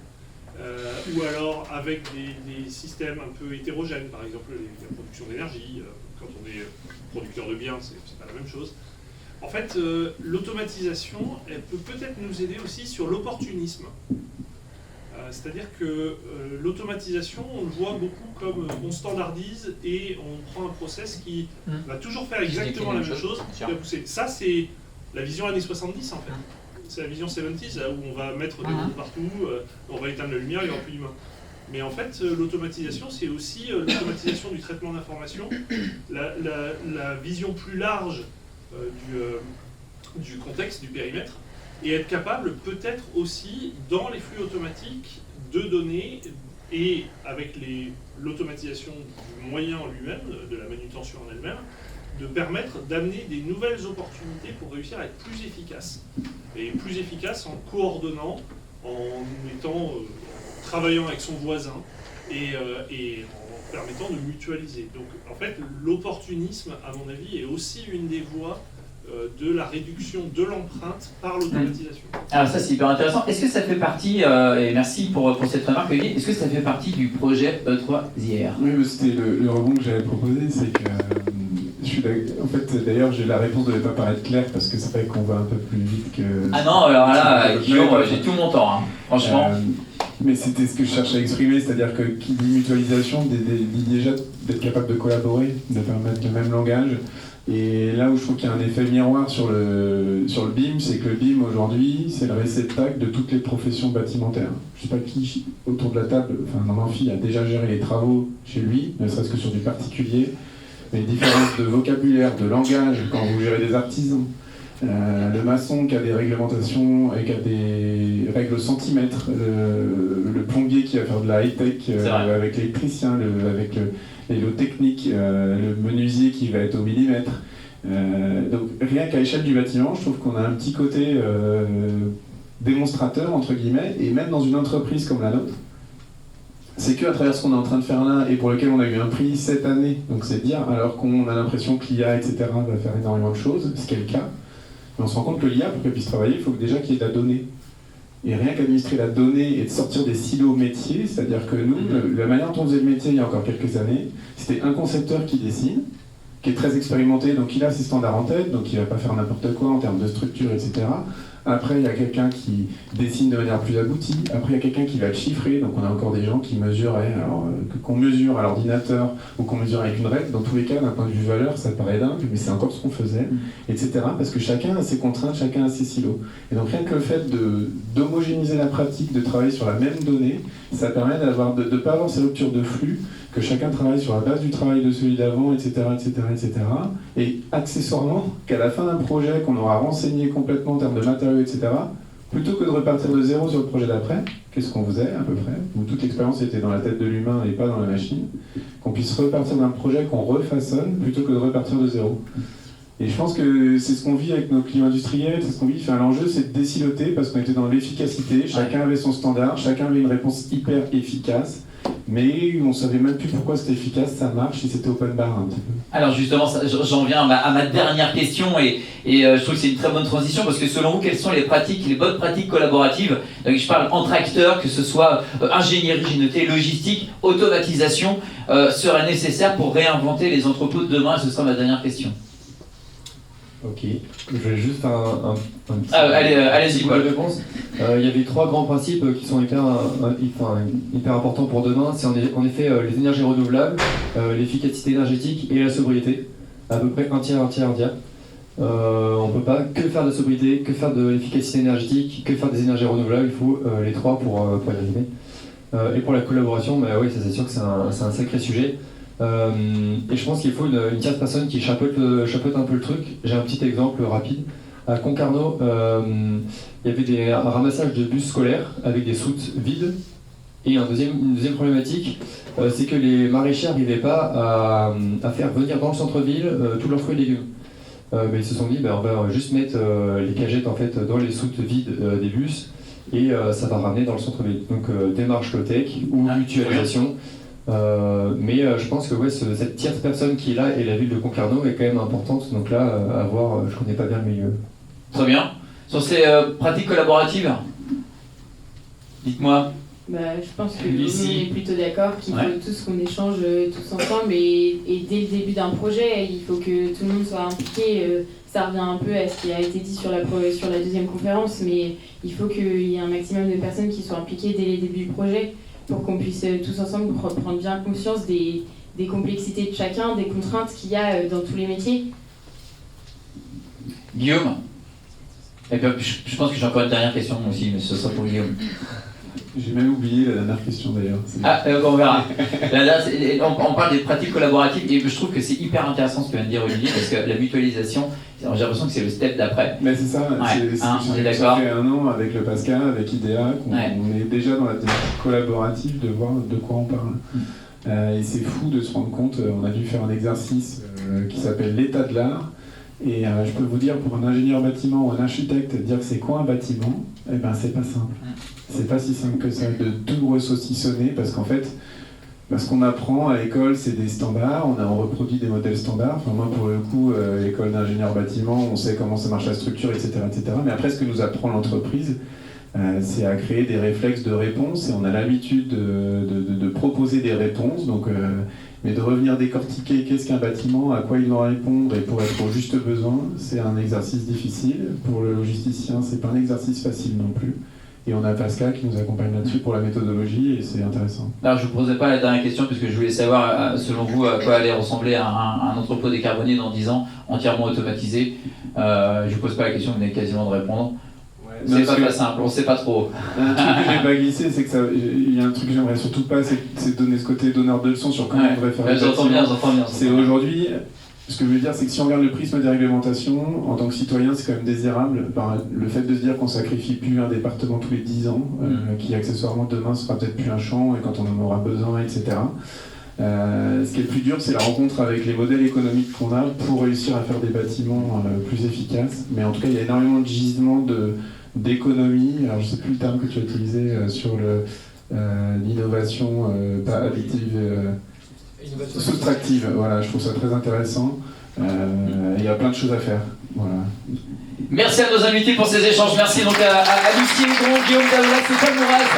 [SPEAKER 5] ou alors avec des systèmes un peu hétérogènes, par exemple la production d'énergie, quand on est producteur de biens, c'est pas la même chose. En fait, l'automatisation, elle peut peut-être nous aider aussi sur l'opportunisme. C'est-à-dire que l'automatisation, on le voit beaucoup comme on standardise et on prend un process qui va toujours faire exactement la même chose. Ça, c'est la vision années 70 en fait. C'est la vision 70, là où on va mettre des roues partout, on va éteindre la lumière, il n'y aura plus d'humain. Mais en fait, l'automatisation, c'est aussi l'automatisation du traitement d'informations, la vision plus large du contexte, du périmètre, et être capable peut-être aussi, dans les flux automatiques, de donner, et avec l'automatisation du moyen en lui-même, de la manutention en elle-même, de permettre d'amener des nouvelles opportunités pour réussir à être plus efficace. Et plus efficace en coordonnant, en travaillant avec son voisin et en permettant de mutualiser. Donc en fait, l'opportunisme, à mon avis, est aussi une des voies de la réduction de l'empreinte par l'automatisation.
[SPEAKER 1] Alors ça c'est hyper intéressant. Est-ce que ça fait partie, et merci pour cette remarque Olivier, est-ce que ça fait partie du projet E3IR?
[SPEAKER 3] Oui, c'était le rebond que j'avais proposé, c'est que en fait d'ailleurs la réponse ne devait pas paraître claire parce que c'est vrai qu'on va un peu plus vite que...
[SPEAKER 1] Ah non, alors là, Guillaume, j'ai tout mon temps, hein, franchement.
[SPEAKER 3] Mais c'était ce que je cherchais à exprimer, c'est-à-dire que qui dit mutualisation, dit déjà d'être capable de collaborer, de permettre le même langage. Et là où je trouve qu'il y a un effet miroir sur le BIM, c'est que le BIM aujourd'hui, c'est le réceptacle de toutes les professions bâtimentaires. Je ne sais pas qui autour de la table, enfin dans l'amphi, a déjà géré les travaux chez lui, ne serait-ce que sur du particulier, mais les différences de vocabulaire, de langage, quand vous gérez des artisans, le maçon qui a des réglementations et qui a des règles au centimètre, le plombier qui va faire de la high-tech avec l'électricien, avec les lots techniques, le menuisier qui va être au millimètre. Donc rien qu'à l'échelle du bâtiment, je trouve qu'on a un petit côté démonstrateur, entre guillemets, et même dans une entreprise comme la nôtre, c'est qu'à travers ce qu'on est en train de faire là, et pour lequel on a eu un prix cette année, donc c'est dire, alors qu'on a l'impression que l'IA, etc., va faire énormément de choses, ce qui est le cas, mais on se rend compte que l'IA, pour qu'elle puisse travailler, il faut déjà qu'il y ait de la donnée. Et rien qu'administrer la donnée et de sortir des silos métiers, c'est-à-dire que nous, la manière dont on faisait le métier il y a encore quelques années, c'était un concepteur qui dessine, qui est très expérimenté, donc il a ses standards en tête, donc il ne va pas faire n'importe quoi en termes de structure, etc. Après, il y a quelqu'un qui dessine de manière plus aboutie. Après, il y a quelqu'un qui va le chiffrer. Donc, on a encore des gens qui mesuraient, qu'on mesure à l'ordinateur ou qu'on mesure avec une règle. Dans tous les cas, d'un point de vue valeur, ça paraît dingue, mais c'est encore ce qu'on faisait, etc. Parce que chacun a ses contraintes, chacun a ses silos. Et donc, rien que le fait d'homogénéiser la pratique, de travailler sur la même donnée, ça permet de ne pas avoir ces ruptures de flux, que chacun travaille sur la base du travail de celui d'avant, etc., etc., etc. Et accessoirement, qu'à la fin d'un projet qu'on aura renseigné complètement en termes de matériaux, etc., plutôt que de repartir de zéro sur le projet d'après, qu'est-ce qu'on faisait à peu près, où toute l'expérience était dans la tête de l'humain et pas dans la machine, qu'on puisse repartir d'un projet qu'on refaçonne plutôt que de repartir de zéro. Et je pense que c'est ce qu'on vit avec nos clients industriels, c'est ce qu'on vit. Enfin, l'enjeu, c'est de désiloter parce qu'on était dans l'efficacité, chacun avait son standard, chacun avait une réponse hyper efficace, mais on ne savait même plus pourquoi c'était efficace, ça marche, et c'était open bar un petit peu.
[SPEAKER 1] Alors justement, j'en viens à ma dernière question et je trouve que c'est une très bonne transition parce que selon vous, quelles sont les bonnes pratiques collaboratives? Donc, je parle entre acteurs, que ce soit ingénierie, j'ai noté, logistique, automatisation, seraient nécessaires pour réinventer les entrepôts de demain. Ce sera ma dernière question.
[SPEAKER 4] Ok, je vais juste faire un petit
[SPEAKER 1] allez-y, Paul.
[SPEAKER 4] réponse. Il y avait 3 grands principes qui sont hyper importants pour demain. C'est en effet les énergies renouvelables, l'efficacité énergétique et la sobriété. À peu près un tiers. On ne peut pas que faire de la sobriété, que faire de l'efficacité énergétique, que faire des énergies renouvelables. Il faut les 3 pour y arriver. Et pour la collaboration, bah oui, ça c'est sûr que c'est un sacré sujet. Et je pense qu'il faut une tierce personne qui chapeaute un peu le truc. J'ai un petit exemple rapide. À Concarneau, il y avait un ramassage de bus scolaires avec des soutes vides. Et une deuxième problématique, c'est que les maraîchers n'arrivaient pas à faire venir dans le centre-ville tous leurs fruits et légumes. Mais ils se sont dit, on va juste mettre les cagettes en fait, dans les soutes vides des bus et ça va ramener dans le centre-ville. Donc démarche low-tech ou mutualisation. Mais je pense que cette tierce personne qui est là et la ville de Concarneau est quand même importante. Donc là, à voir, je connais pas bien le milieu.
[SPEAKER 1] Très bien. Sur ces pratiques collaboratives, dites-moi.
[SPEAKER 2] Je pense que
[SPEAKER 1] Lucie.
[SPEAKER 2] on est plutôt d'accord qu'il faut tous qu'on échange tous ensemble et dès le début d'un projet, il faut que tout le monde soit impliqué. Ça revient un peu à ce qui a été dit sur la deuxième conférence, mais il faut qu'il y ait un maximum de personnes qui soient impliquées dès les débuts du projet pour qu'on puisse tous ensemble prendre bien conscience des complexités de chacun, des contraintes qu'il y a dans tous les métiers.
[SPEAKER 1] Guillaume. Et puis, je pense que j'ai encore une dernière question aussi, mais ce sera pour Guillaume.
[SPEAKER 3] J'ai même oublié la dernière question d'ailleurs.
[SPEAKER 1] On verra. On parle des pratiques collaboratives et je trouve que c'est hyper intéressant ce que vient de dire Olivier parce que la mutualisation, j'ai l'impression que c'est le step d'après.
[SPEAKER 3] Mais c'est ça,
[SPEAKER 1] on est d'accord.
[SPEAKER 3] Ça fait 1 an avec le Pascal, avec IDEA, qu'on est déjà dans la démarche collaborative de voir de quoi on parle. Et c'est fou de se rendre compte, on a dû faire un exercice qui s'appelle l'état de l'art. Et je peux vous dire, pour un ingénieur bâtiment ou un architecte, dire que c'est quoi un bâtiment, c'est pas simple. C'est pas si simple que ça de tout ressaucissonner parce qu'en fait, ce qu'on apprend à l'école, c'est des standards, on reproduit des modèles standards. Enfin, moi, pour le coup, l'école d'ingénieur bâtiment, on sait comment ça marche la structure, etc., etc. Mais après, ce que nous apprend l'entreprise, c'est à créer des réflexes de réponse et on a l'habitude de proposer des réponses. Donc, mais de revenir décortiquer qu'est-ce qu'un bâtiment, à quoi il doit répondre et pour être au juste besoin, c'est un exercice difficile. Pour le logisticien, c'est pas un exercice facile non plus. Et on a Pascal qui nous accompagne là-dessus pour la méthodologie et c'est intéressant.
[SPEAKER 1] Alors je ne vous posais pas la dernière question puisque je voulais savoir, selon vous, à quoi allait ressembler un entrepôt décarboné dans 10 ans, entièrement automatisé. Je ne vous pose pas la question, vous venez quasiment de répondre. C'est pas simple, on ne sait pas trop.
[SPEAKER 3] Un truc que j'ai pas glissé, c'est que il y a un truc que j'aimerais surtout pas, c'est de donner ce côté donneur de leçons sur comment on devrait faire les
[SPEAKER 1] J'entends bien.
[SPEAKER 3] C'est aujourd'hui, ce que je veux dire, c'est que si on regarde le prisme des réglementations, en tant que citoyen, c'est quand même désirable. Le fait de se dire qu'on sacrifie plus un département tous les 10 ans, qui accessoirement demain sera peut-être plus un champ, et quand on en aura besoin, etc. Ce qui est le plus dur, c'est la rencontre avec les modèles économiques qu'on a pour réussir à faire des bâtiments plus efficaces. Mais en tout cas, il y a énormément de gisements d'économie. Alors, je ne sais plus le terme que tu as utilisé sur l'innovation pas additive, soustractive. Voilà, je trouve ça très intéressant. Il y a plein de choses à faire. Voilà.
[SPEAKER 1] Merci à nos invités pour ces échanges. Merci donc à Lucie Aigron, Guillaume Davoulac et Paul Mouraz.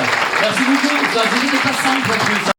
[SPEAKER 1] Merci beaucoup. C'était pas simple en plus.